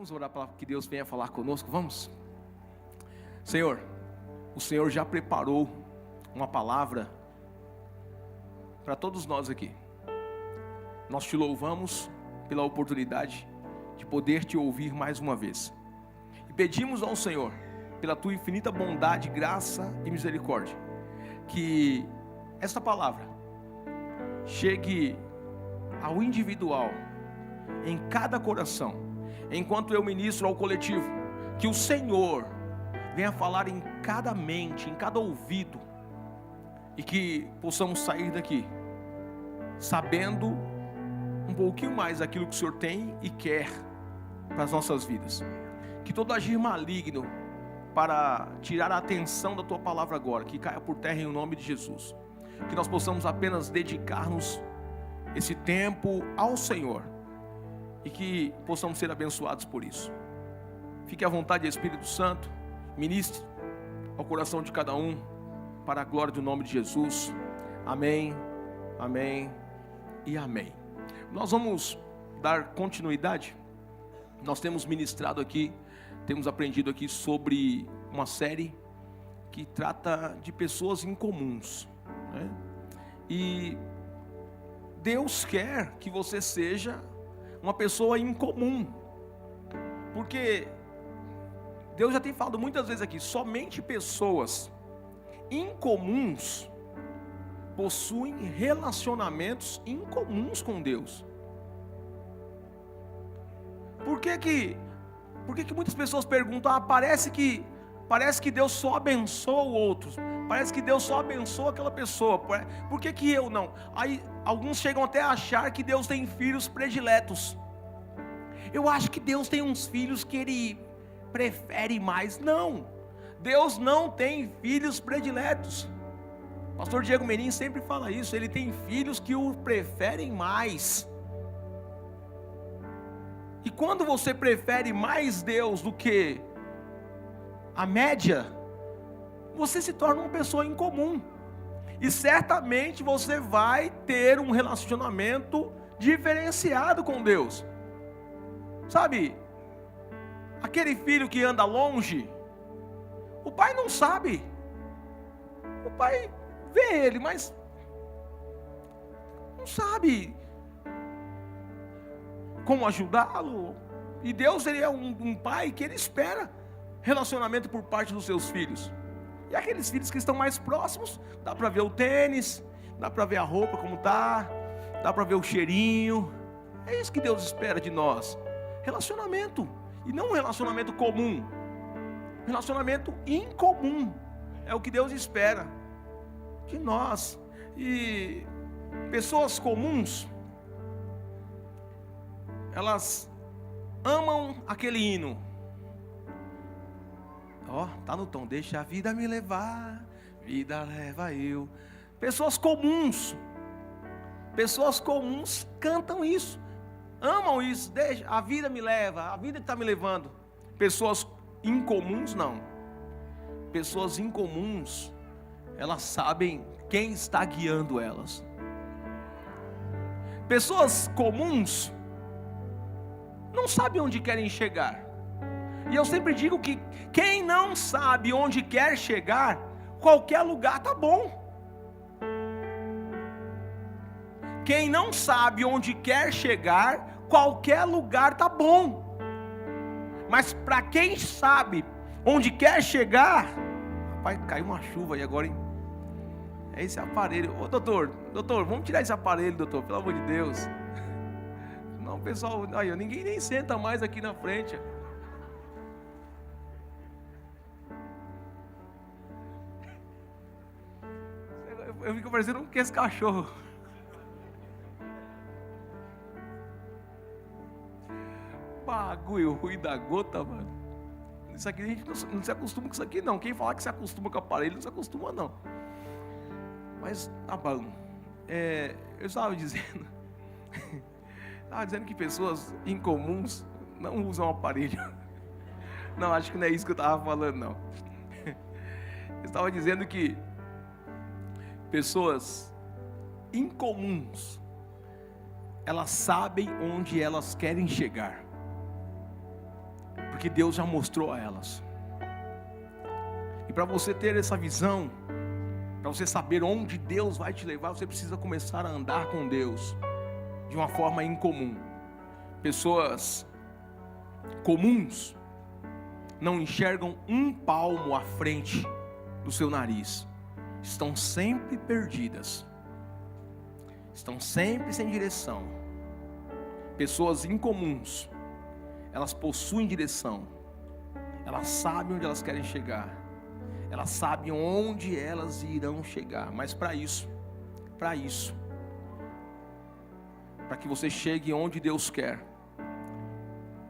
Vamos orar para que Deus venha falar conosco, vamos? Senhor, o Senhor já preparou uma palavra para todos nós aqui. Nós te louvamos pela oportunidade de poder te ouvir mais uma vez. E pedimos ao Senhor, pela tua infinita bondade, graça e misericórdia, que esta palavra chegue ao individual, em cada coração, enquanto eu ministro ao coletivo, que o Senhor venha falar em cada mente, em cada ouvido, e que possamos sair daqui sabendo um pouquinho mais daquilo que o Senhor tem e quer para as nossas vidas. Que todo agir maligno para tirar a atenção da tua palavra agora, que caia por terra em nome de Jesus. Que nós possamos apenas dedicar-nos esse tempo ao Senhor e que possamos ser abençoados por isso. Fique à vontade, Espírito Santo, ministre ao coração de cada um, para a glória do nome de Jesus. Amém, amém e amém. Nós vamos dar continuidade. Nós temos ministrado aqui, temos aprendido aqui sobre uma série que trata de pessoas incomuns, né? E Deus quer que você seja uma pessoa incomum, porque Deus já tem falado muitas vezes aqui, somente pessoas incomuns possuem relacionamentos incomuns com Deus. Por que muitas pessoas perguntam, parece que Deus só abençoa outros, parece que Deus só abençoa aquela pessoa, por que eu não? Aí alguns chegam até a achar que Deus tem filhos prediletos. Eu acho que Deus tem uns filhos que Ele prefere mais. Não, Deus não tem filhos prediletos. Pastor Diego Menin sempre fala isso, Ele tem filhos que o preferem mais. E quando você prefere mais Deus do que a média, você se torna uma pessoa incomum. E certamente você vai ter um relacionamento diferenciado com Deus. Sabe, aquele filho que anda longe, o pai não sabe. O pai vê ele, mas não sabe como ajudá-lo. E Deus, Ele é um pai que Ele espera relacionamento por parte dos seus filhos. E aqueles filhos que estão mais próximos, dá para ver o tênis, dá para ver a roupa como está, dá para ver o cheirinho. É isso que Deus espera de nós. Relacionamento. E não um relacionamento comum. Relacionamento incomum. É o que Deus espera de nós. E pessoas comuns, elas amam aquele hino. Tá no tom, deixa a vida me levar, vida leva eu. Pessoas comuns cantam isso, amam isso, deixa, a vida me leva, a vida que está me levando. Pessoas incomuns não. Pessoas incomuns, elas sabem quem está guiando elas. Pessoas comuns não sabem onde querem chegar. E eu sempre digo que quem não sabe onde quer chegar, qualquer lugar tá bom. Quem não sabe onde quer chegar, qualquer lugar tá bom. Mas para quem sabe onde quer chegar, rapaz, caiu uma chuva aí agora, hein? É esse aparelho. Ô doutor, vamos tirar esse aparelho, doutor, pelo amor de Deus. Não, pessoal, aí, ninguém nem senta mais aqui na frente. Eu fico parecendo esse cachorro. Bagulho ruim da gota, mano. Isso aqui a gente não se acostuma com isso aqui não. Quem falar que se acostuma com o aparelho, não se acostuma não. Mas tá bom. Eu estava dizendo que pessoas incomuns não usam aparelho. Não, acho que não é isso que eu estava falando não. Eu estava dizendo que pessoas incomuns, elas sabem onde elas querem chegar. porque Deus já mostrou a elas. E para você ter essa visão, para você saber onde Deus vai te levar, você precisa começar a andar com Deus de uma forma incomum. Pessoas comuns não enxergam um palmo à frente do seu nariz. Estão sempre perdidas. Estão sempre sem direção. Pessoas incomuns, elas possuem direção. Elas sabem onde elas querem chegar. Elas sabem onde elas irão chegar. Mas para que você chegue onde Deus quer,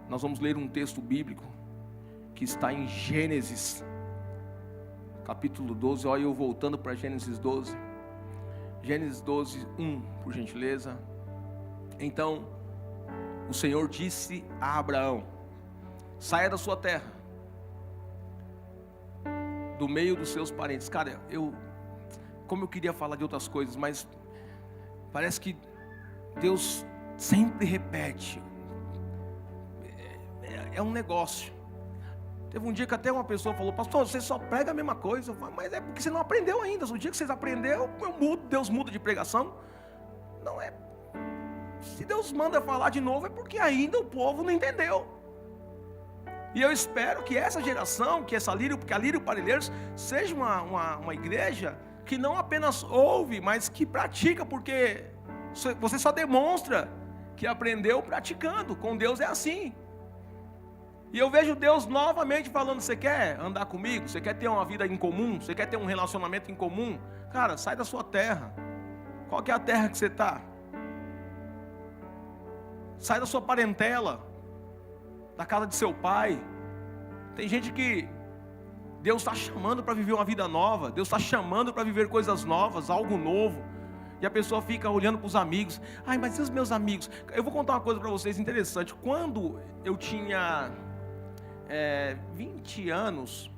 nós vamos ler um texto bíblico que está em Gênesis capítulo 12. Olha eu voltando para Gênesis 12. Gênesis 12, 1, por gentileza. Então o Senhor disse a Abraão: saia da sua terra, do meio dos seus parentes. Cara, como eu queria falar de outras coisas, mas parece que Deus sempre repete. É um negócio. Teve um dia que até uma pessoa falou: pastor, você só prega a mesma coisa. Eu falei: mas é porque você não aprendeu ainda. O dia que vocês aprenderam, Deus muda de pregação. Não é. Se Deus manda falar de novo, é porque ainda o povo não entendeu. E eu espero que essa geração, que essa Lírio, porque a Lírio Parelheiros seja uma igreja que não apenas ouve, mas que pratica, porque você só demonstra que aprendeu praticando. Com Deus é assim. E eu vejo Deus novamente falando: você quer andar comigo? Você quer ter uma vida em comum? Você quer ter um relacionamento em comum? Cara, sai da sua terra. Qual que é a terra que você está? Sai da sua parentela, da casa de seu pai. Tem gente que Deus está chamando para viver uma vida nova. Deus está chamando para viver coisas novas, algo novo. E a pessoa fica olhando para os amigos. Ai, mas e os meus amigos? Eu vou contar uma coisa para vocês interessante. Quando eu tinha 20 anos,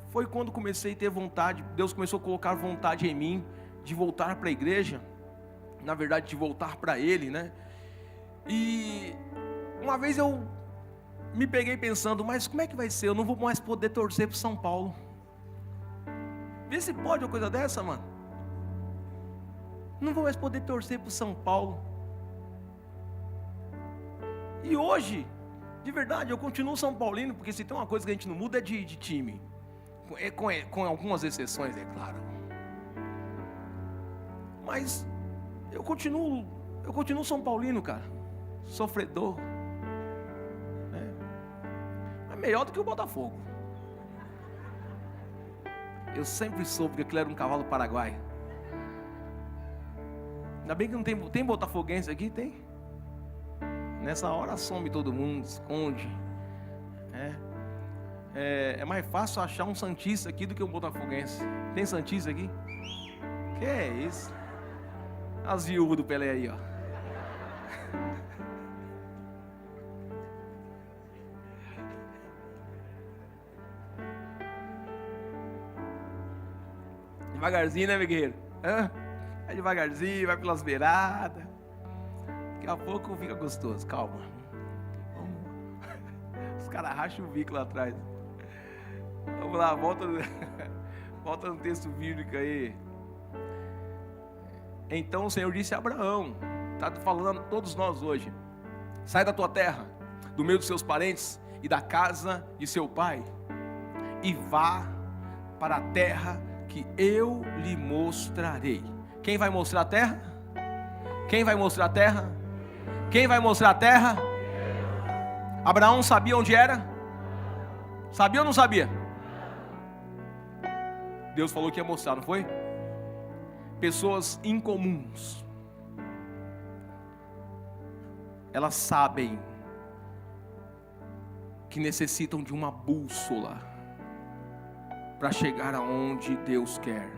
foi quando comecei a ter vontade. Deus começou a colocar vontade em mim de voltar para a igreja. Na verdade, de voltar para Ele, né? E uma vez eu me peguei pensando: mas como é que vai ser? Eu não vou mais poder torcer para São Paulo. Vê se pode uma coisa dessa, mano. Não vou mais poder torcer para São Paulo. E hoje, de verdade, eu continuo São Paulino, porque se tem uma coisa que a gente não muda é de time. Com algumas exceções, é claro. Mas eu continuo São Paulino, cara. Sofredor. É melhor do que o Botafogo. Eu sempre soube que aquilo era um cavalo paraguai. Ainda bem que não tem botafoguense aqui, tem? Nessa hora some todo mundo, esconde. É mais fácil achar um santista aqui do que um botafoguense. Tem santista aqui? Que é isso? As viúvas do Pelé aí, ó. Devagarzinho, né, meu guerreiro? Vai devagarzinho, vai pelas beiradas. Daqui a pouco fica gostoso, calma. Os caras racham o bico lá atrás. Vamos lá, volta no texto bíblico aí. Então o Senhor disse a Abraão, está falando a todos nós hoje: sai da tua terra, do meio dos seus parentes e da casa de seu pai, e vá para a terra que eu lhe mostrarei. Quem vai mostrar a terra? Quem vai mostrar a terra? Quem vai mostrar a terra? Abraão sabia onde era? Sabia ou não sabia? Deus falou que ia mostrar, não foi? Pessoas incomuns, elas sabem que necessitam de uma bússola para chegar aonde Deus quer.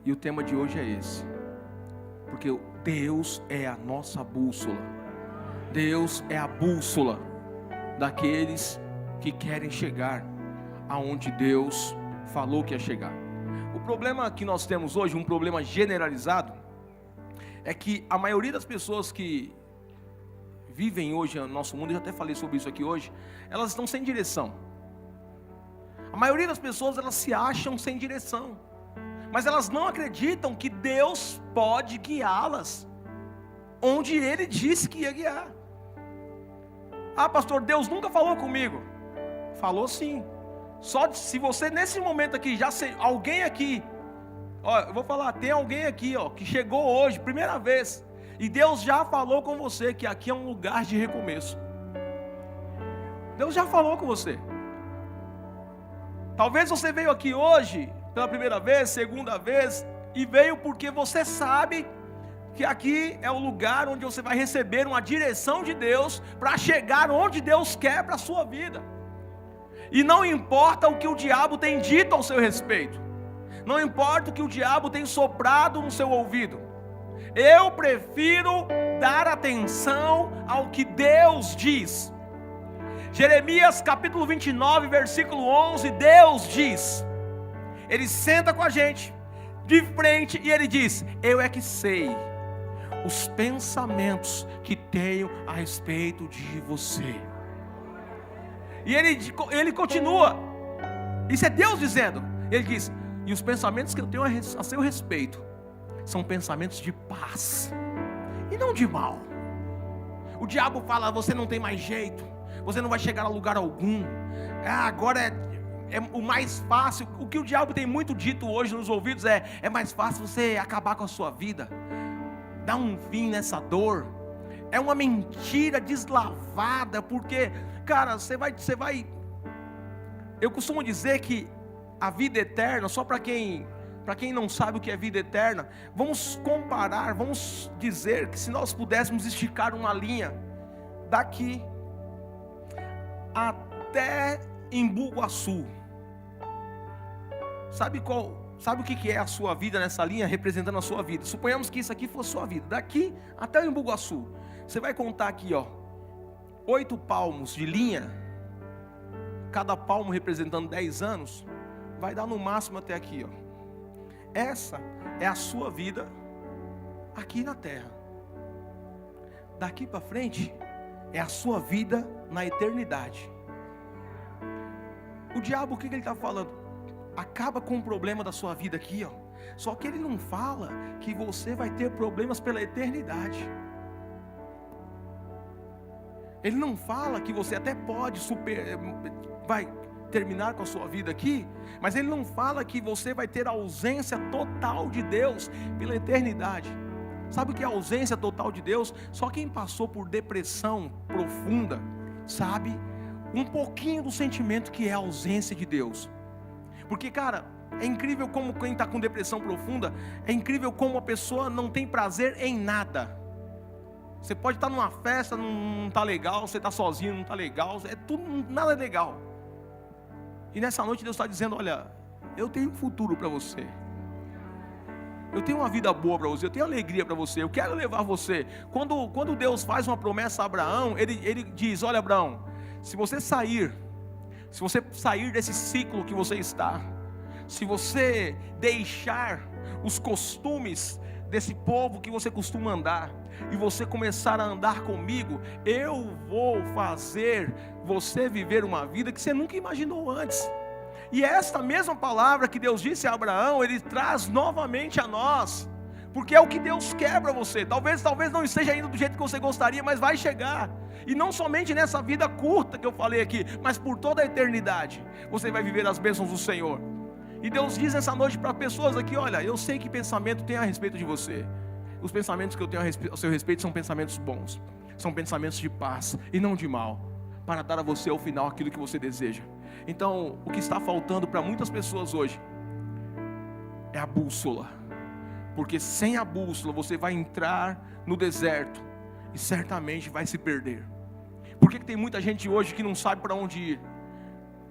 E o tema de hoje é esse, porque Deus é a nossa bússola. Deus é a bússola daqueles que querem chegar aonde Deus falou que ia chegar. O problema que nós temos hoje, um problema generalizado, é que a maioria das pessoas que vivem hoje no nosso mundo, eu já até falei sobre isso aqui hoje, elas estão sem direção. A maioria das pessoas, elas se acham sem direção, mas elas não acreditam que Deus pode guiá-las onde Ele disse que ia guiar. Ah, pastor, Deus nunca falou comigo. Falou sim. Só se você nesse momento aqui, alguém aqui, ó, eu vou falar, tem alguém aqui, ó, que chegou hoje, primeira vez, e Deus já falou com você que aqui é um lugar de recomeço. Deus já falou com você. Talvez você veio aqui hoje pela primeira vez, segunda vez, e veio porque você sabe que aqui é o lugar onde você vai receber uma direção de Deus para chegar onde Deus quer para a sua vida. E não importa o que o diabo tem dito ao seu respeito, não importa o que o diabo tem soprado no seu ouvido, eu prefiro dar atenção ao que Deus diz. Jeremias capítulo 29, versículo 11, Deus diz, Ele senta com a gente de frente e Ele diz: eu é que sei os pensamentos que tenho a respeito de você. E ele continua, isso é Deus dizendo, Ele diz: e os pensamentos que eu tenho a seu respeito são pensamentos de paz e não de mal. O diabo fala: você não tem mais jeito, você não vai chegar a lugar algum, agora é o mais fácil. O que o diabo tem muito dito hoje nos ouvidos é mais fácil você acabar com a sua vida, dar um fim nessa dor. É uma mentira deslavada, porque, cara, você vai. Eu costumo dizer que a vida eterna, só para quem não sabe o que é vida eterna, vamos comparar, vamos dizer que se nós pudéssemos esticar uma linha daqui até Embu-Guaçu, sabe o que é a sua vida nessa linha, representando a sua vida? Suponhamos que isso aqui fosse a sua vida, daqui até o Embu-Guaçu, você vai contar aqui, ó, 8 palmos de linha, cada palmo representando 10 anos, vai dar no máximo até aqui, ó. Essa é a sua vida aqui na terra. Daqui para frente é a sua vida na eternidade. O diabo, o que ele está falando? Acaba com o problema da sua vida aqui, ó. Só que ele não fala que você vai ter problemas pela eternidade. Ele não fala que você até pode vai terminar com a sua vida aqui, mas ele não fala que você vai ter a ausência total de Deus pela eternidade. Sabe o que é a ausência total de Deus? Só quem passou por depressão profunda sabe um pouquinho do sentimento que é a ausência de Deus. Porque, cara, é incrível como quem está com depressão profunda, é incrível como a pessoa não tem prazer em nada. Você pode estar numa festa, não está legal, você está sozinho, não está legal, é tudo, nada é legal. E nessa noite Deus está dizendo: olha, eu tenho um futuro para você, eu tenho uma vida boa para você, eu tenho alegria para você, eu quero levar você. Quando Deus faz uma promessa a Abraão, ele diz: olha, Abraão, se você sair desse ciclo que você está, se você deixar os costumes desse povo que você costuma andar, e você começar a andar comigo, eu vou fazer você viver uma vida que você nunca imaginou antes. E é esta mesma palavra que Deus disse a Abraão, Ele traz novamente a nós, porque é o que Deus quer para você. Talvez não esteja indo do jeito que você gostaria, mas vai chegar. E não somente nessa vida curta que eu falei aqui, mas por toda a eternidade, você vai viver as bênçãos do Senhor. E Deus diz essa noite para pessoas aqui: olha, eu sei que pensamento tem a respeito de você. Os pensamentos que eu tenho a seu respeito são pensamentos bons, são pensamentos de paz e não de mal, para dar a você ao final aquilo que você deseja. Então, o que está faltando para muitas pessoas hoje é a bússola, porque sem a bússola você vai entrar no deserto e certamente vai se perder. Por que tem muita gente hoje que não sabe para onde ir?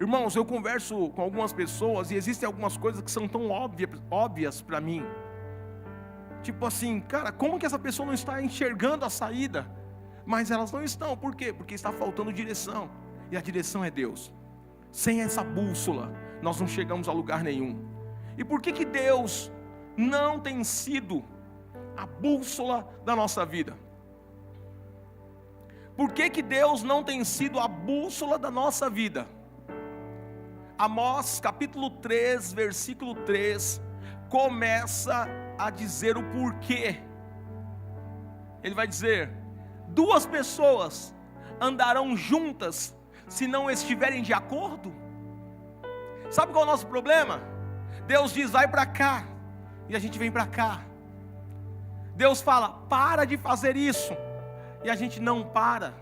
Irmãos, eu converso com algumas pessoas e existem algumas coisas que são tão óbvias para mim. Tipo assim, cara, como que essa pessoa não está enxergando a saída? Mas elas não estão, por quê? Porque está faltando direção, e a direção é Deus. Sem essa bússola, nós não chegamos a lugar nenhum. E por que Deus não tem sido a bússola da nossa vida? Por que Deus não tem sido a bússola da nossa vida? Amós capítulo 3, versículo 3, começa a dizer o porquê. Ele vai dizer: 2 pessoas andarão juntas se não estiverem de acordo. Sabe qual é o nosso problema? Deus diz: vai para cá, e a gente vem para cá. Deus fala: para de fazer isso, e a gente não para.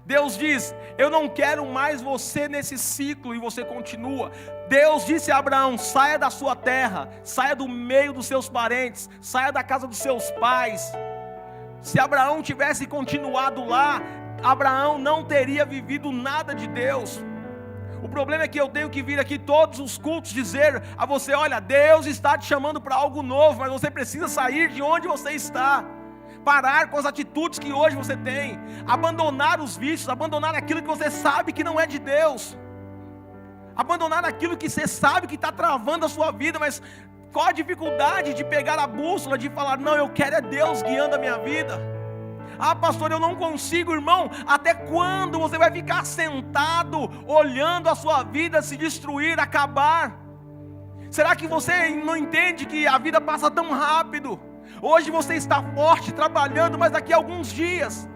Deus diz: eu não quero mais você nesse ciclo, e você continua. Deus disse a Abraão: saia da sua terra, saia do meio dos seus parentes, saia da casa dos seus pais. Se Abraão tivesse continuado lá, Abraão não teria vivido nada de Deus. O problema é que eu tenho que vir aqui todos os cultos dizer a você: olha, Deus está te chamando para algo novo, mas você precisa sair de onde você está, parar com as atitudes que hoje você tem, abandonar os vícios, abandonar aquilo que você sabe que não é de Deus, abandonar aquilo que você sabe que está travando a sua vida. Mas qual a dificuldade de pegar a bússola, de falar: não, eu quero é Deus guiando a minha vida? Ah, pastor, eu não consigo. Irmão, até quando você vai ficar sentado olhando a sua vida se destruir, acabar? Será que você não entende que a vida passa tão rápido? Hoje você está forte, trabalhando, mas daqui a alguns dias,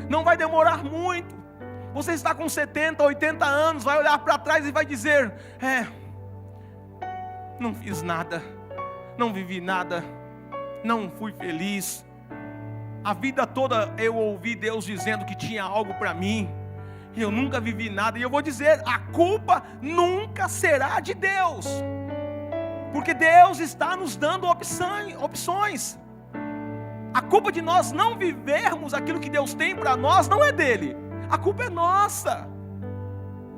não vai demorar muito, você está com 70, 80 anos, vai olhar para trás e vai dizer: não fiz nada, não vivi nada, não fui feliz. A vida toda eu ouvi Deus dizendo que tinha algo para mim, e eu nunca vivi nada. E eu vou dizer: a culpa nunca será de Deus, porque Deus está nos dando opções. A culpa de nós não vivermos aquilo que Deus tem para nós não é dele, a culpa é nossa.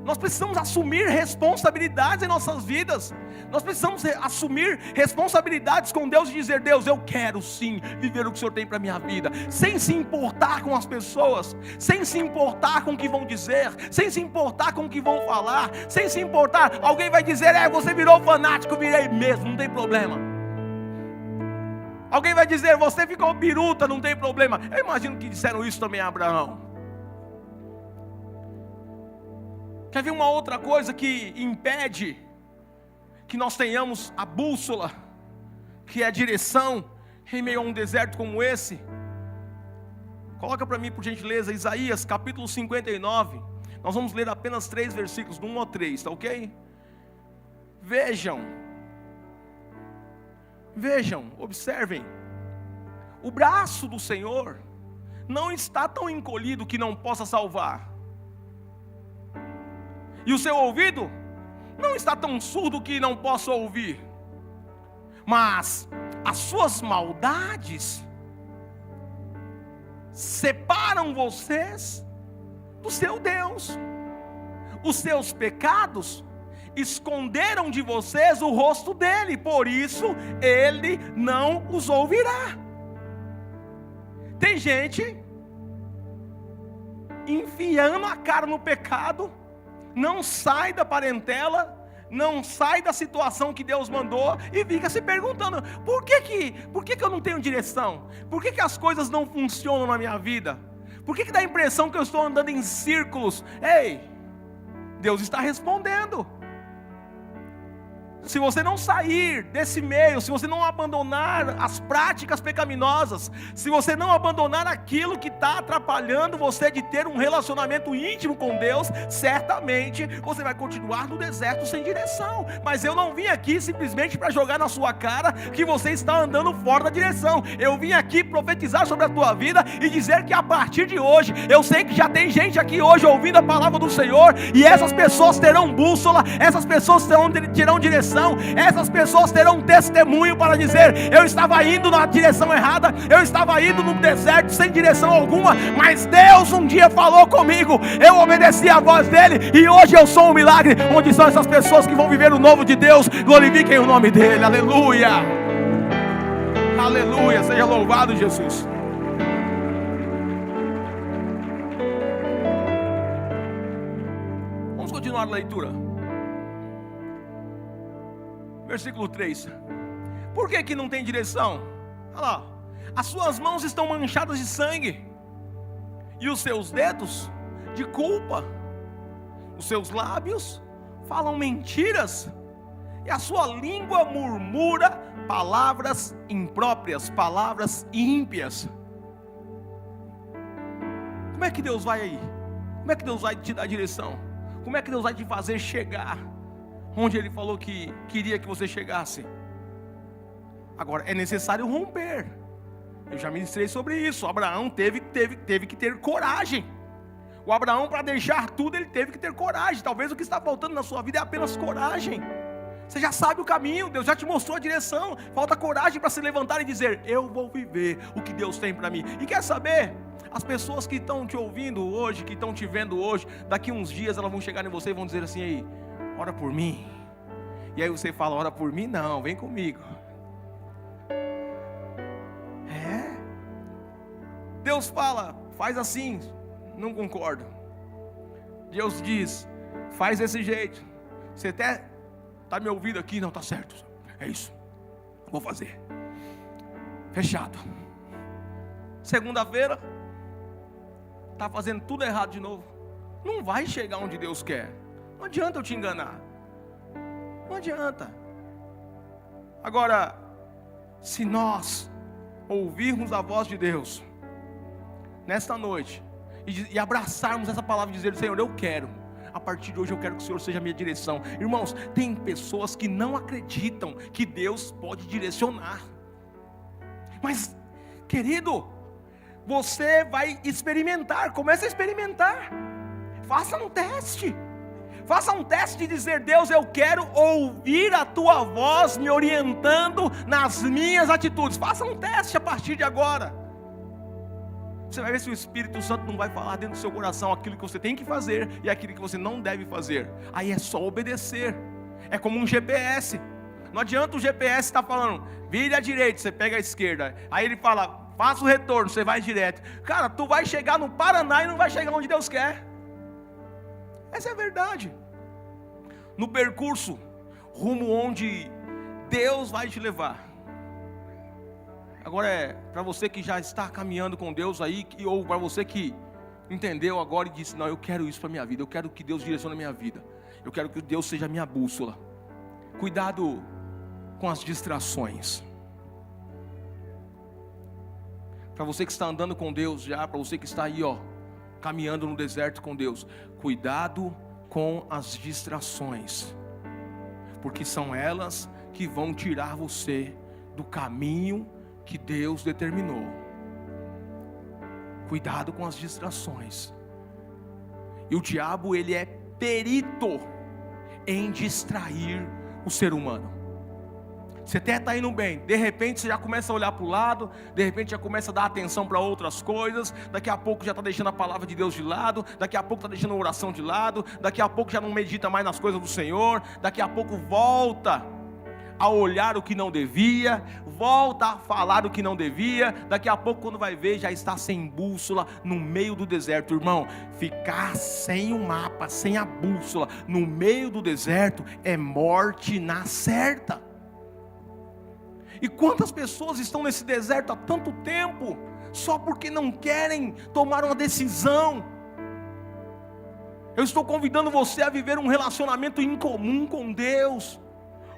Nós precisamos assumir responsabilidades em nossas vidas. Nós precisamos assumir responsabilidades com Deus e dizer: Deus, eu quero sim viver o que o Senhor tem para a minha vida, sem se importar com as pessoas, sem se importar com o que vão dizer, sem se importar com o que vão falar, sem se importar. Alguém vai dizer: você virou fanático, virei mesmo, não tem problema. Alguém vai dizer: você ficou biruta, não tem problema. Eu imagino que disseram isso também a Abraão. Quer ver uma outra coisa que impede que nós tenhamos a bússola, que é a direção, em meio a um deserto como esse? Coloca para mim, por gentileza, Isaías capítulo 59. Nós vamos ler apenas 3 versículos, do 1 ao 3, tá ok? Vejam, observem. O braço do Senhor não está tão encolhido que não possa salvar, e o seu ouvido não está tão surdo que não possa ouvir. Mas as suas maldades separam vocês do seu Deus. Os seus pecados esconderam de vocês o rosto dele, por isso ele não os ouvirá. Tem gente enfiando a cara no pecado, não sai da parentela, não sai da situação que Deus mandou, e fica se perguntando: por que eu não tenho direção? Por que as coisas não funcionam na minha vida? Por que dá a impressão que eu estou andando em círculos? Ei, Deus está respondendo. Se você não sair desse meio, se você não abandonar as práticas pecaminosas, se você não abandonar aquilo que está atrapalhando você de ter um relacionamento íntimo com Deus, certamente você vai continuar no deserto sem direção. Mas eu não vim aqui simplesmente para jogar na sua cara que você está andando fora da direção. Eu vim aqui profetizar sobre a tua vida e dizer que a partir de hoje, eu sei que já tem gente aqui hoje ouvindo a palavra do Senhor, e essas pessoas terão bússola, essas pessoas terão direção, essas pessoas terão um testemunho para dizer: eu estava indo na direção errada, eu estava indo no deserto sem direção alguma, mas Deus um dia falou comigo, eu obedeci a voz dele, e hoje eu sou um milagre. Onde são essas pessoas que vão viver o novo de Deus? Glorifiquem o nome dele, aleluia, aleluia, seja louvado Jesus. Vamos continuar a leitura. Versículo 3. Por que não tem direção? Olha lá: as suas mãos estão manchadas de sangue, e os seus dedos de culpa. Os seus lábios falam mentiras, e a sua língua murmura palavras impróprias, palavras ímpias. Como é que Deus vai aí? Como é que Deus vai te dar direção? Como é que Deus vai te fazer chegar onde Ele falou que queria que você chegasse? Agora, é necessário romper. Eu já ministrei sobre isso. Abraão teve que ter coragem. O Abraão, para deixar tudo, ele teve que ter coragem. Talvez o que está faltando na sua vida é apenas coragem. Você já sabe o caminho, Deus já te mostrou a direção. Falta coragem para se levantar e dizer: eu vou viver o que Deus tem para mim. E quer saber? As pessoas que estão te ouvindo hoje, que estão te vendo hoje, daqui uns dias elas vão chegar em você e vão dizer assim: aí, ora por mim. E aí você fala: ora por mim não, vem comigo. Deus fala: faz assim, não concordo. Deus diz: faz desse jeito. Você até está me ouvindo aqui, não está certo. É isso, vou fazer. Fechado. Segunda-feira, está fazendo tudo errado de novo. Não vai chegar onde Deus quer. Não adianta eu te enganar. Não adianta. Agora, se nós ouvirmos a voz de Deus nesta noite e abraçarmos essa palavra e dizer: Senhor, eu quero, a partir de hoje eu quero que o Senhor seja a minha direção. Irmãos, tem pessoas que não acreditam que Deus pode direcionar. Mas, querido, você vai experimentar. Comece a experimentar. Faça um teste. Faça um teste de dizer: Deus, eu quero ouvir a tua voz me orientando nas minhas atitudes. Faça um teste a partir de agora. Você vai ver se o Espírito Santo não vai falar dentro do seu coração aquilo que você tem que fazer e aquilo que você não deve fazer. Aí é só obedecer. É como um GPS. Não adianta o GPS estar falando: vire à direita, você pega a esquerda. Aí ele fala: faça o retorno, você vai direto. Cara, tu vai chegar no Paraná e não vai chegar onde Deus quer. Essa é a verdade. No percurso rumo onde Deus vai te levar. Agora é para você que já está caminhando com Deus aí, ou para você que entendeu agora e disse: não, eu quero isso para a minha vida, eu quero que Deus direcione a minha vida, eu quero que Deus seja a minha bússola. Cuidado com as distrações. Para você que está andando com Deus já, para você que está aí caminhando no deserto com Deus, cuidado com as distrações, porque são elas que vão tirar você do caminho que Deus determinou. Cuidado com as distrações. E o diabo, ele é perito em distrair o ser humano. Você até está indo bem, de repente você já começa a olhar para o lado, de repente já começa a dar atenção para outras coisas, daqui a pouco já está deixando a palavra de Deus de lado, daqui a pouco está deixando a oração de lado, daqui a pouco já não medita mais nas coisas do Senhor, daqui a pouco volta a olhar o que não devia, volta a falar o que não devia, daqui a pouco quando vai ver já está sem bússola no meio do deserto. Irmão, ficar sem o mapa, sem a bússola no meio do deserto é morte na certa. E quantas pessoas estão nesse deserto há tanto tempo, só porque não querem tomar uma decisão? Eu estou convidando você a viver um relacionamento em comum com Deus.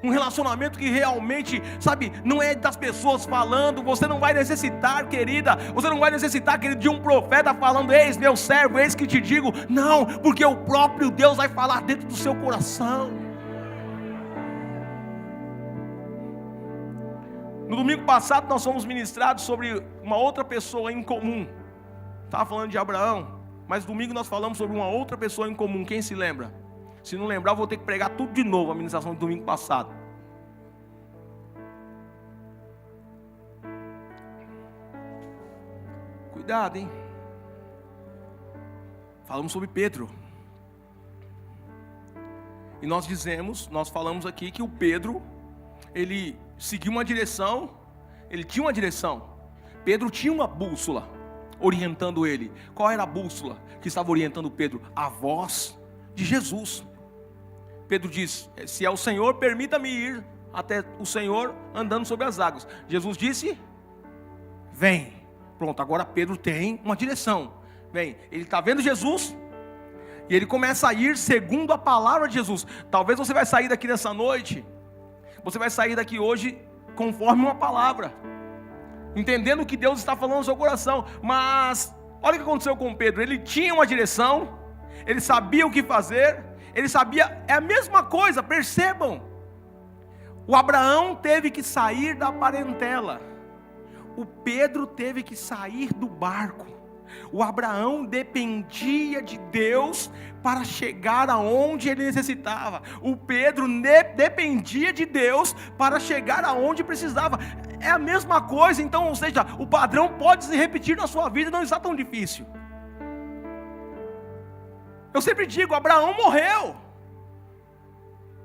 Um relacionamento que realmente, sabe, não é das pessoas falando. Você não vai necessitar, querida, você não vai necessitar, querido, de um profeta falando: eis meu servo, eis que te digo. Não, porque o próprio Deus vai falar dentro do seu coração. No domingo passado nós fomos ministrados sobre uma outra pessoa em comum. Estava falando de Abraão, mas domingo nós falamos sobre uma outra pessoa em comum. Quem se lembra? Se não lembrar, eu vou ter que pregar tudo de novo, a ministração do domingo passado. Cuidado, hein? Falamos sobre Pedro. E nós falamos aqui que o Pedro, ele seguiu uma direção, ele tinha uma direção. Pedro tinha uma bússola orientando ele. Qual era a bússola que estava orientando Pedro? A voz de Jesus. Pedro diz: se é o Senhor, permita-me ir até o Senhor andando sobre as águas. Jesus disse: vem. Pronto, agora Pedro tem uma direção. Vem, ele está vendo Jesus e ele começa a ir segundo a palavra de Jesus. Talvez você vai sair daqui nessa noite, você vai sair daqui hoje conforme uma palavra, entendendo o que Deus está falando no seu coração. Mas olha o que aconteceu com Pedro. Ele tinha uma direção, ele sabia o que fazer, ele sabia, é a mesma coisa, percebam. O Abraão teve que sair da parentela, o Pedro teve que sair do barco. O Abraão dependia de Deus para chegar aonde ele necessitava. O Pedro dependia de Deus para chegar aonde precisava. É a mesma coisa, então, ou seja, o padrão pode se repetir na sua vida, não está tão difícil. Eu sempre digo, Abraão morreu,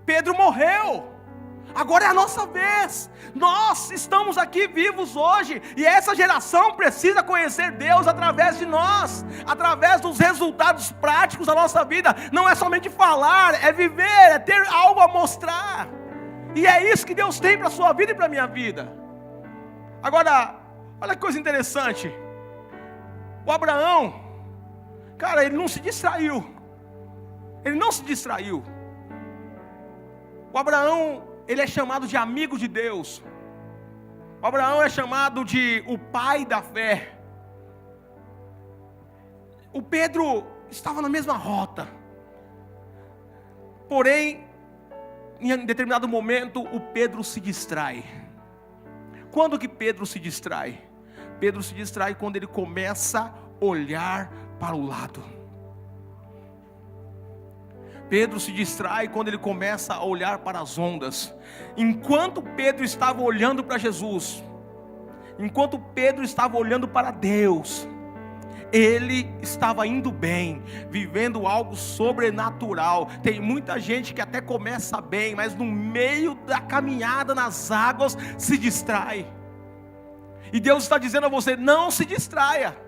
Pedro morreu, agora é a nossa vez. Nós estamos aqui vivos hoje, e essa geração precisa conhecer Deus através de nós, através dos resultados práticos da nossa vida. Não é somente falar, é viver, é ter algo a mostrar. E é isso que Deus tem para a sua vida e para a minha vida. Agora, olha que coisa interessante. O Abraão, cara, ele não se distraiu. Ele não se distraiu. O Abraão, ele é chamado de amigo de Deus. O Abraão é chamado de o pai da fé. O Pedro estava na mesma rota. Porém, em determinado momento, o Pedro se distrai. Quando que Pedro se distrai? Pedro se distrai quando ele começa a olhar para o lado. Pedro se distrai quando ele começa a olhar para as ondas. Enquanto Pedro estava olhando para Jesus, enquanto Pedro estava olhando para Deus, ele estava indo bem, vivendo algo sobrenatural. Tem muita gente que até começa bem, mas no meio da caminhada nas águas se distrai. E Deus está dizendo a você: não se distraia.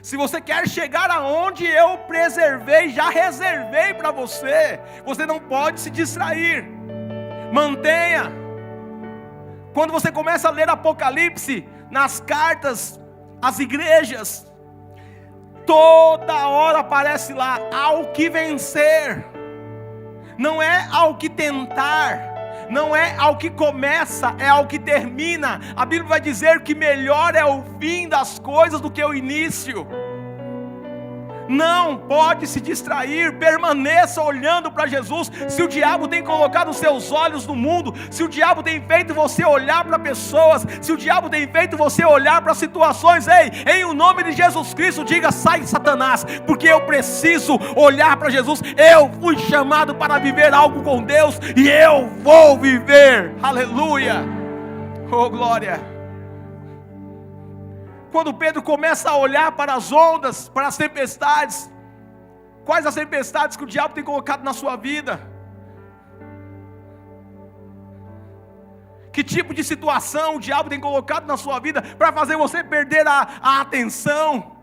Se você quer chegar aonde eu preservei, já reservei para você, você não pode se distrair. Mantenha. Quando você começa a ler Apocalipse, nas cartas às igrejas, toda hora aparece lá: ao que vencer. Não é ao que tentar, não é ao que começa, é ao que termina. A Bíblia vai dizer que melhor é o fim das coisas do que o início. Não pode se distrair, permaneça olhando para Jesus. Se o diabo tem colocado os seus olhos no mundo, se o diabo tem feito você olhar para pessoas, se o diabo tem feito você olhar para situações, ei, em o nome de Jesus Cristo, diga: sai, Satanás, porque eu preciso olhar para Jesus. Eu fui chamado para viver algo com Deus, e eu vou viver, aleluia, oh glória. Quando Pedro começa a olhar para as ondas, para as tempestades, quais as tempestades que o diabo tem colocado na sua vida? Que tipo de situação o diabo tem colocado na sua vida para fazer você perder a atenção?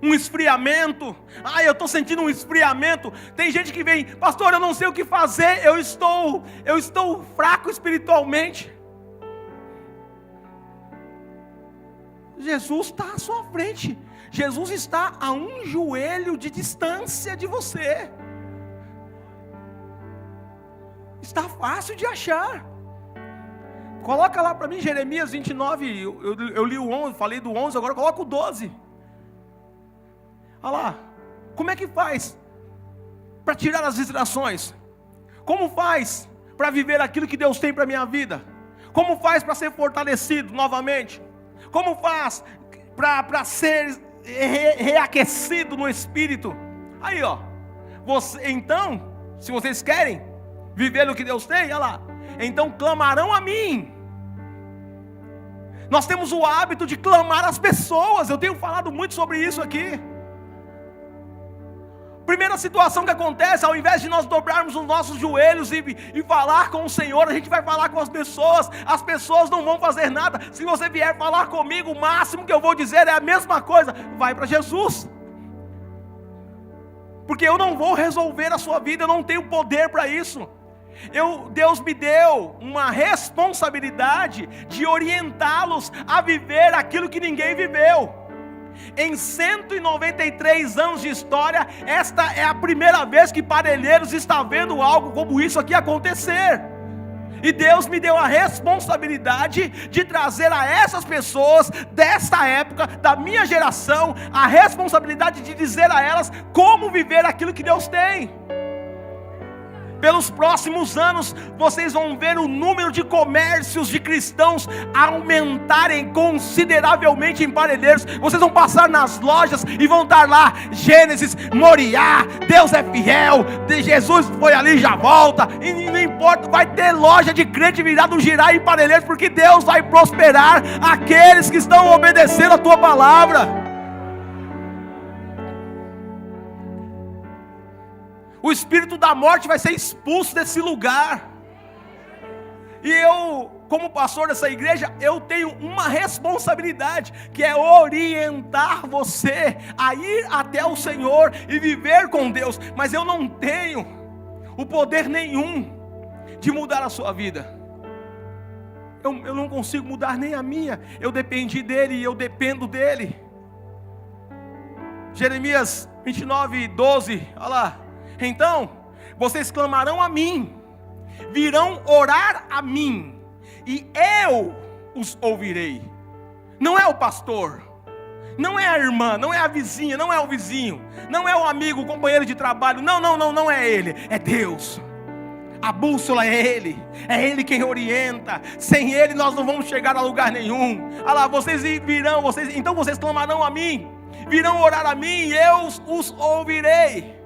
Um esfriamento. Eu estou sentindo um esfriamento. Tem gente que vem: pastor, eu não sei o que fazer, eu estou fraco espiritualmente. Jesus está à sua frente. Jesus está a um joelho de distância de você. Está fácil de achar. Coloca lá para mim Jeremias 29. Eu li o 11, falei do 11, agora coloca o 12. Olha lá. Como é que faz para tirar as distrações? Como faz para viver aquilo que Deus tem para a minha vida? Como faz para ser fortalecido novamente? Como faz para ser reaquecido no espírito? Aí ó, então, se vocês querem viver o que Deus tem, olha lá, então clamarão a mim. Nós temos o hábito de clamar às pessoas. Eu tenho falado muito sobre isso aqui. Primeira situação que acontece, ao invés de nós dobrarmos os nossos joelhos e falar com o Senhor, a gente vai falar com as pessoas não vão fazer nada. Se você vier falar comigo, o máximo que eu vou dizer é a mesma coisa: vai para Jesus, porque eu não vou resolver a sua vida, eu não tenho poder para isso. Deus me deu uma responsabilidade de orientá-los a viver aquilo que ninguém viveu. Em 193 anos de história, esta é a primeira vez que Parelheiros está vendo algo como isso aqui acontecer. E Deus me deu a responsabilidade de trazer a essas pessoas desta época, da minha geração, a responsabilidade de dizer a elas como viver aquilo que Deus tem. Pelos próximos anos, vocês vão ver o número de comércios de cristãos aumentarem consideravelmente em Parelheiros. Vocês vão passar nas lojas e vão estar lá: Gênesis, Moriá, Deus é fiel, Jesus foi ali e já volta. E não importa, vai ter loja de crente virado um girar em Parelheiros, porque Deus vai prosperar aqueles que estão obedecendo a tua palavra. O espírito da morte vai ser expulso desse lugar. E eu, como pastor dessa igreja, eu tenho uma responsabilidade, que é orientar você a ir até o Senhor e viver com Deus. Mas eu não tenho o poder nenhum de mudar a sua vida. Eu não consigo mudar nem a minha. Eu dependi dele e eu dependo dele. Jeremias 29:12, olha lá. Então, vocês clamarão a mim, virão orar a mim, e eu os ouvirei. Não é o pastor, não é a irmã, não é a vizinha, não é o vizinho, não é o amigo, o companheiro de trabalho, não é ele, é Deus. A bússola é Ele quem orienta. Sem Ele nós não vamos chegar a lugar nenhum. Olha lá, vocês virão, então vocês clamarão a mim, virão orar a mim, e eu os ouvirei.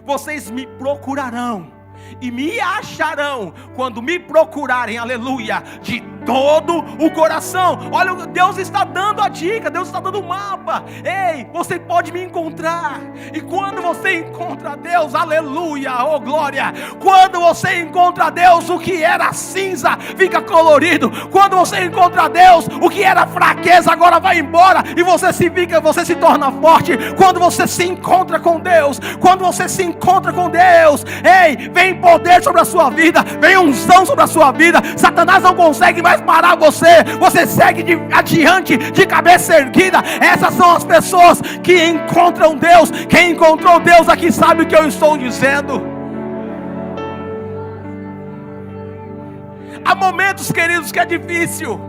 Vocês me procurarão e me acharão quando me procurarem, aleluia, de todo o coração. Olha, Deus está dando a dica, Deus está dando o mapa. Ei, você pode me encontrar. E quando você encontra Deus, aleluia, oh glória. Quando você encontra Deus, o que era cinza fica colorido. Quando você encontra Deus, o que era fraqueza agora vai embora, e você se torna forte. Quando você se encontra com Deus, quando você se encontra com Deus, ei, vem poder sobre a sua vida, vem unção sobre a sua vida. Satanás não consegue mais parar você. Você segue adiante de cabeça erguida. Essas são as pessoas que encontram Deus. Quem encontrou Deus aqui sabe o que eu estou dizendo. Há momentos, queridos, que é difícil.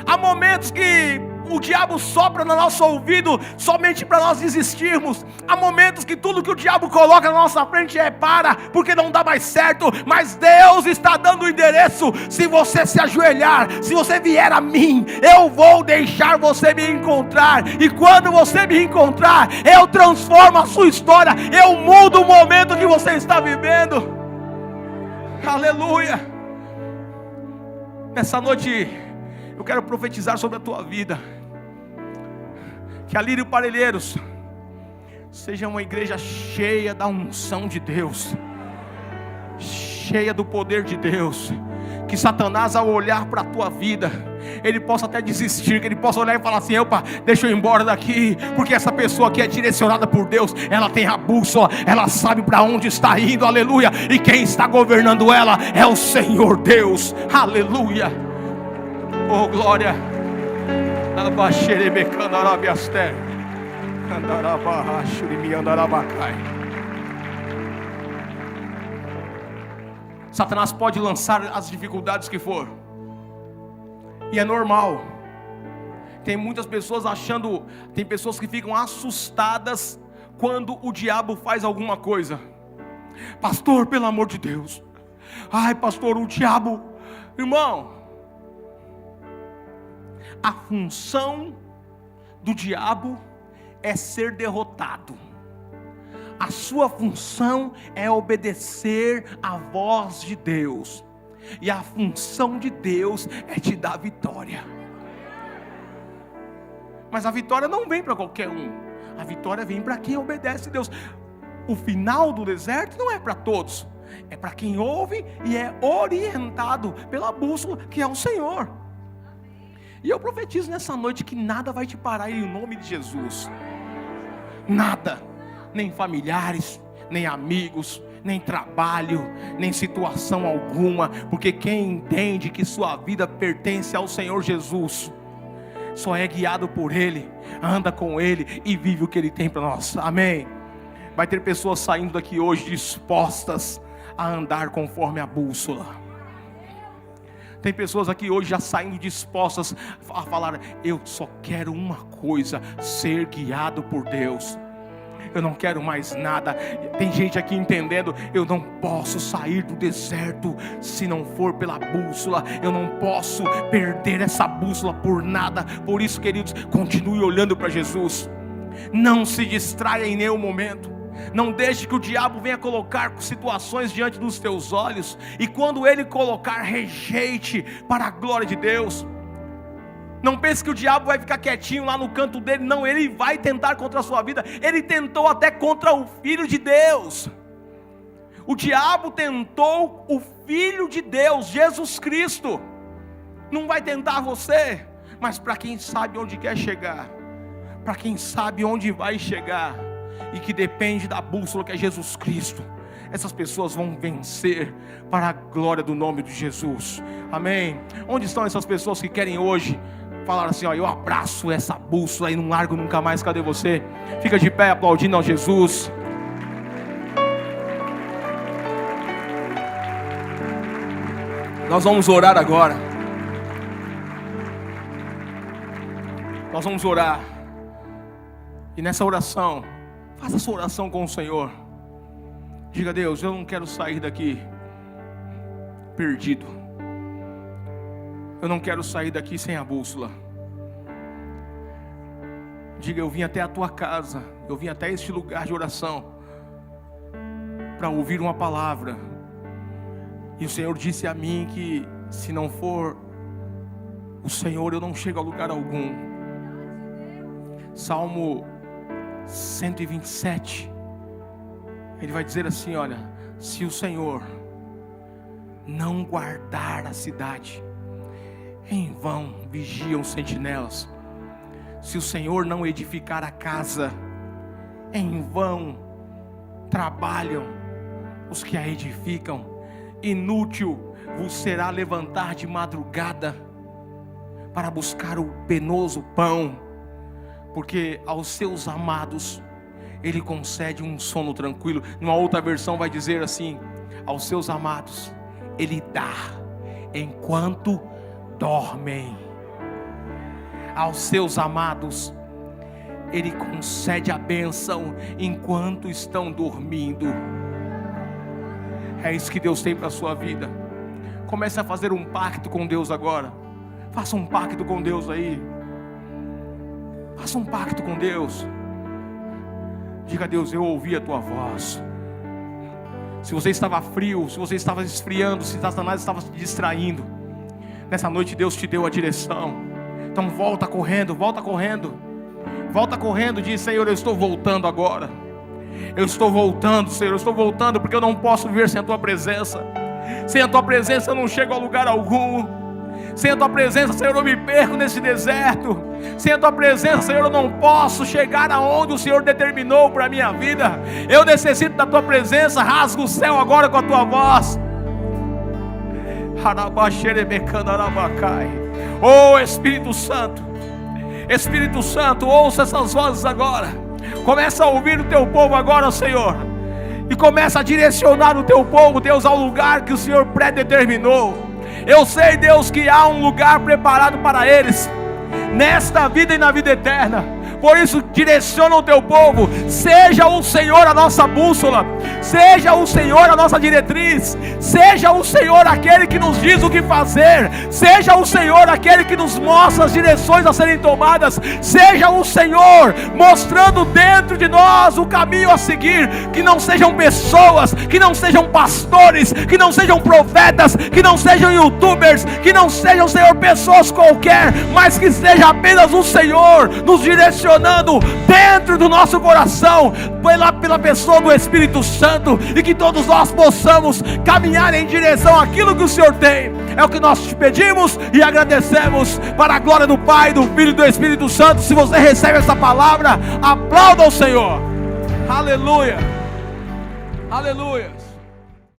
Há momentos que o diabo sopra no nosso ouvido somente para nós desistirmos. Há momentos que tudo que o diabo coloca na nossa frente é para, porque não dá mais certo. Mas Deus está dando o endereço. Se você se ajoelhar, se você vier a mim, eu vou deixar você me encontrar. E quando você me encontrar, eu transformo a sua história. Eu mudo o momento que você está vivendo. Aleluia. Nessa noite eu quero profetizar sobre a tua vida. Que a Lírio Parelheiros seja uma igreja cheia da unção de Deus, cheia do poder de Deus. Que Satanás, ao olhar para a tua vida, ele possa até desistir, que ele possa olhar e falar assim: opa, deixa eu ir embora daqui, porque essa pessoa aqui é direcionada por Deus, ela tem a bússola, ela sabe para onde está indo, aleluia. E quem está governando ela é o Senhor Deus, aleluia. Oh glória. Satanás pode lançar as dificuldades que for, e é normal. Tem muitas pessoas tem pessoas que ficam assustadas quando o diabo faz alguma coisa. Pastor, pelo amor de Deus, ai pastor, o diabo, irmão, a função do diabo é ser derrotado. A sua função é obedecer à voz de Deus. E a função de Deus é te dar vitória. Mas a vitória não vem para qualquer um. A vitória vem para quem obedece a Deus. O final do deserto não é para todos. É para quem ouve e é orientado pela bússola que é o Senhor. E eu profetizo nessa noite que nada vai te parar em nome de Jesus. Nada. Nem familiares, nem amigos, nem trabalho, nem situação alguma. Porque quem entende que sua vida pertence ao Senhor Jesus, só é guiado por Ele, anda com Ele e vive o que Ele tem para nós. Amém. Vai ter pessoas saindo daqui hoje dispostas a andar conforme a bússola. Tem pessoas aqui hoje já saindo dispostas a falar: eu só quero uma coisa, ser guiado por Deus. Eu não quero mais nada. Tem gente aqui entendendo: eu não posso sair do deserto se não for pela bússola. Eu não posso perder essa bússola por nada. Por isso, queridos, continue olhando para Jesus. Não se distraia em nenhum momento. Não deixe que o diabo venha colocar situações diante dos teus olhos, e quando ele colocar, rejeite para a glória de Deus. Não pense que o diabo vai ficar quietinho lá no canto dele. Não, ele vai tentar contra a sua vida. Ele tentou até contra o Filho de Deus. O diabo tentou o Filho de Deus, Jesus Cristo. Não vai tentar você, mas para quem sabe onde quer chegar, para quem sabe onde vai chegar, e que depende da bússola que é Jesus Cristo, essas pessoas vão vencer para a glória do nome de Jesus. Amém. Onde estão essas pessoas que querem hoje falar assim: ó, eu abraço essa bússola e não largo nunca mais? Cadê você? Fica de pé aplaudindo ao Jesus. Nós vamos orar agora. Nós vamos orar. E nessa oração, faça sua oração com o Senhor. Diga: Deus, eu não quero sair daqui perdido. Eu não quero sair daqui sem a bússola. Diga: eu vim até a tua casa, eu vim até este lugar de oração para ouvir uma palavra. E o Senhor disse a mim que se não for o Senhor, eu não chego a lugar algum. Salmo 127, ele vai dizer assim: olha, se o Senhor não guardar a cidade, em vão vigiam os sentinelas. Se o Senhor não edificar a casa, em vão trabalham os que a edificam. Inútil vos será levantar de madrugada para buscar o penoso pão, porque aos seus amados Ele concede um sono tranquilo. Numa outra versão vai dizer assim: aos seus amados Ele dá enquanto dormem. Aos seus amados Ele concede a bênção enquanto estão dormindo. É isso que Deus tem para a sua vida. Comece a fazer um pacto com Deus agora. Faça um pacto com Deus aí. Faça um pacto com Deus. Diga: Deus, eu ouvi a tua voz. Se você estava frio, se você estava esfriando, se Satanás estava se distraindo, nessa noite Deus te deu a direção. Então volta correndo, volta correndo. Volta correndo, diz: Senhor, eu estou voltando agora. Eu estou voltando, Senhor, eu estou voltando, porque eu não posso viver sem a tua presença. Sem a tua presença eu não chego a lugar algum. Sem a tua presença, Senhor, eu me perco nesse deserto. Sem a tua presença, Senhor, eu não posso chegar aonde o Senhor determinou para a minha vida. Eu necessito da tua presença. Rasga o céu agora com a tua voz. Oh Espírito Santo, Espírito Santo, ouça essas vozes agora. Começa a ouvir o teu povo agora, Senhor, e começa a direcionar o teu povo, Deus, ao lugar que o Senhor predeterminou. Eu sei, Deus, que há um lugar preparado para eles, nesta vida e na vida eterna. Por isso, direciona o teu povo. Seja o Senhor a nossa bússola, seja o Senhor a nossa diretriz, seja o Senhor aquele que nos diz o que fazer, seja o Senhor aquele que nos mostra as direções a serem tomadas, seja o Senhor mostrando dentro de nós o caminho a seguir. Que não sejam pessoas, que não sejam pastores, que não sejam profetas, que não sejam youtubers, que não sejam, Senhor, pessoas qualquer, mas que seja apenas o Senhor nos direcionando dentro do nosso coração, pela pessoa do Espírito Santo, e que todos nós possamos caminhar em direção àquilo que o Senhor tem. É o que nós te pedimos e agradecemos, para a glória do Pai, do Filho e do Espírito Santo. Se você recebe essa palavra, aplauda o Senhor. Aleluia, aleluia.